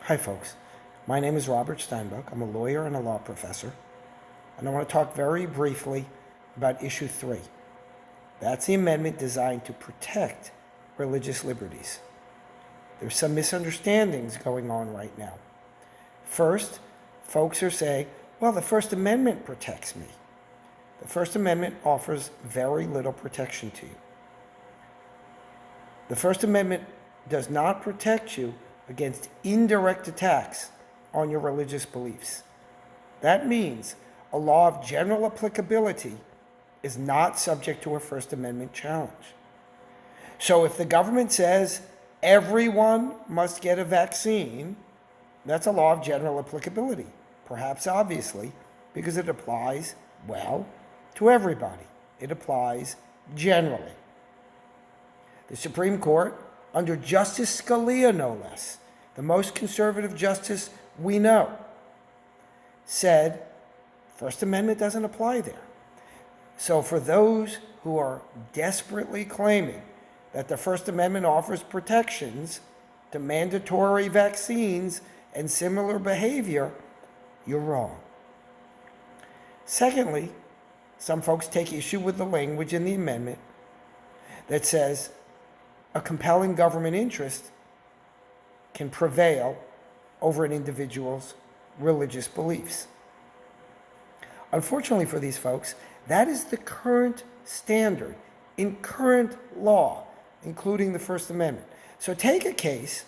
Hi, folks. My name is Robert Steinbuck. I'm a lawyer and a law professor, and I want to talk very briefly about Issue 3. That's the amendment designed to protect religious liberties. There's some misunderstandings going on right now. First, folks are saying, well, the First Amendment protects me. The First Amendment offers very little protection to you. The First Amendment does not protect you against indirect attacks on your religious beliefs. That means a law of general applicability is not subject to a First Amendment challenge. So if the government says everyone must get a vaccine, that's a law of general applicability, perhaps obviously, because it applies, well, to everybody. It applies generally. The Supreme Court, under Justice Scalia, no less, the most conservative justice we know, said First Amendment doesn't apply there. So for those who are desperately claiming that the First Amendment offers protections to mandatory vaccines and similar behavior, you're wrong. Secondly, some folks take issue with the language in the amendment that says a compelling government interest can prevail over an individual's religious beliefs. Unfortunately for these folks, that is the current standard in current law, including the First Amendment. So take a case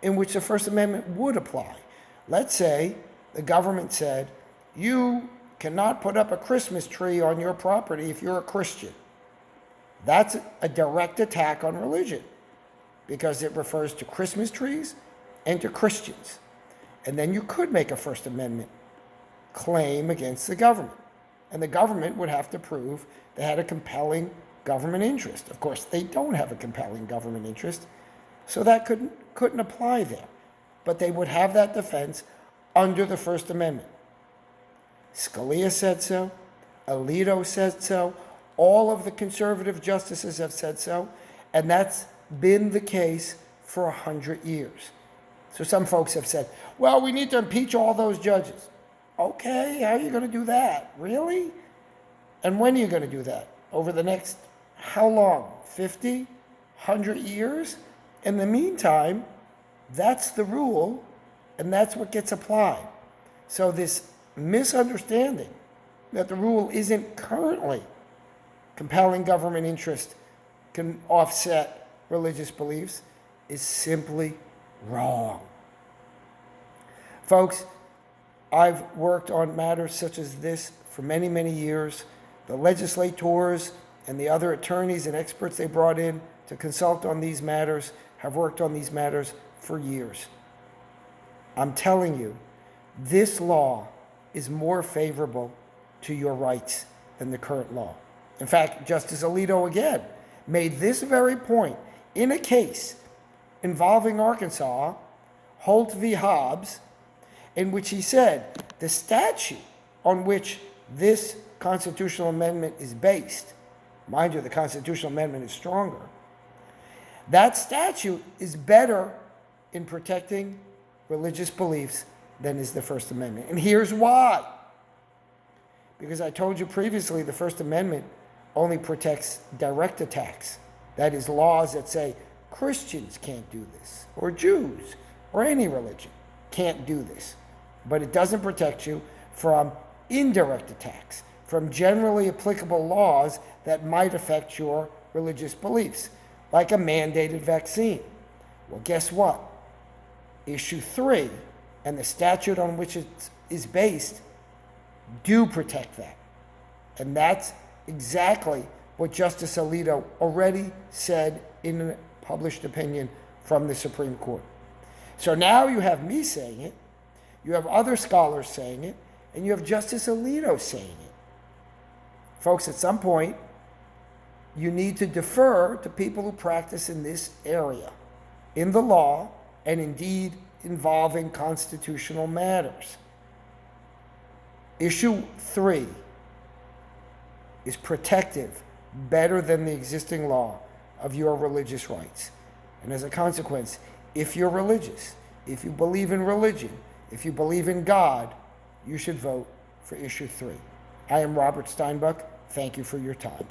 in which the First Amendment would apply. Let's say the government said, you cannot put up a Christmas tree on your property if you're a Christian. That's a direct attack on religion because it refers to Christmas trees and to Christians. And then you could make a First Amendment claim against the government. And the government would have to prove they had a compelling government interest. Of course, they don't have a compelling government interest, so that couldn't apply there. But they would have that defense under the First Amendment. Scalia said so. Alito said so. All of the conservative justices have said so, and that's been the case for 100 years. So some folks have said, well, we need to impeach all those judges. Okay, how are you going to do that? Really? And when are you going to do that? Over the next, how long? 50? 100 years? In the meantime, that's the rule, and that's what gets applied. So this misunderstanding that the rule isn't currently compelling government interest can offset religious beliefs is simply wrong. Folks, I've worked on matters such as this for many, many years. The legislators and the other attorneys and experts they brought in to consult on these matters have worked on these matters for years. I'm telling you, this law is more favorable to your rights than the current law. In fact, Justice Alito again made this very point in a case involving Arkansas, Holt v. Hobbs, in which he said the statute on which this constitutional amendment is based, mind you, the constitutional amendment is stronger, that statute is better in protecting religious beliefs than is the First Amendment. And here's why. Because I told you previously, the First Amendment only protects direct attacks. That is, laws that say Christians can't do this, or Jews, or any religion can't do this. But it doesn't protect you from indirect attacks, from generally applicable laws that might affect your religious beliefs, like a mandated vaccine. Well, guess what? Issue 3 and the statute on which it is based do protect that. And that's exactly what Justice Alito already said in a published opinion from the Supreme Court. So now you have me saying it, you have other scholars saying it, and you have Justice Alito saying it. Folks, at some point, you need to defer to people who practice in this area, in the law, and indeed involving constitutional matters. Issue 3 is protective, better than the existing law of your religious rights. And as a consequence, if you're religious, if you believe in religion, if you believe in God, you should vote for issue 3. I am Robert Steinbuck. Thank you for your time.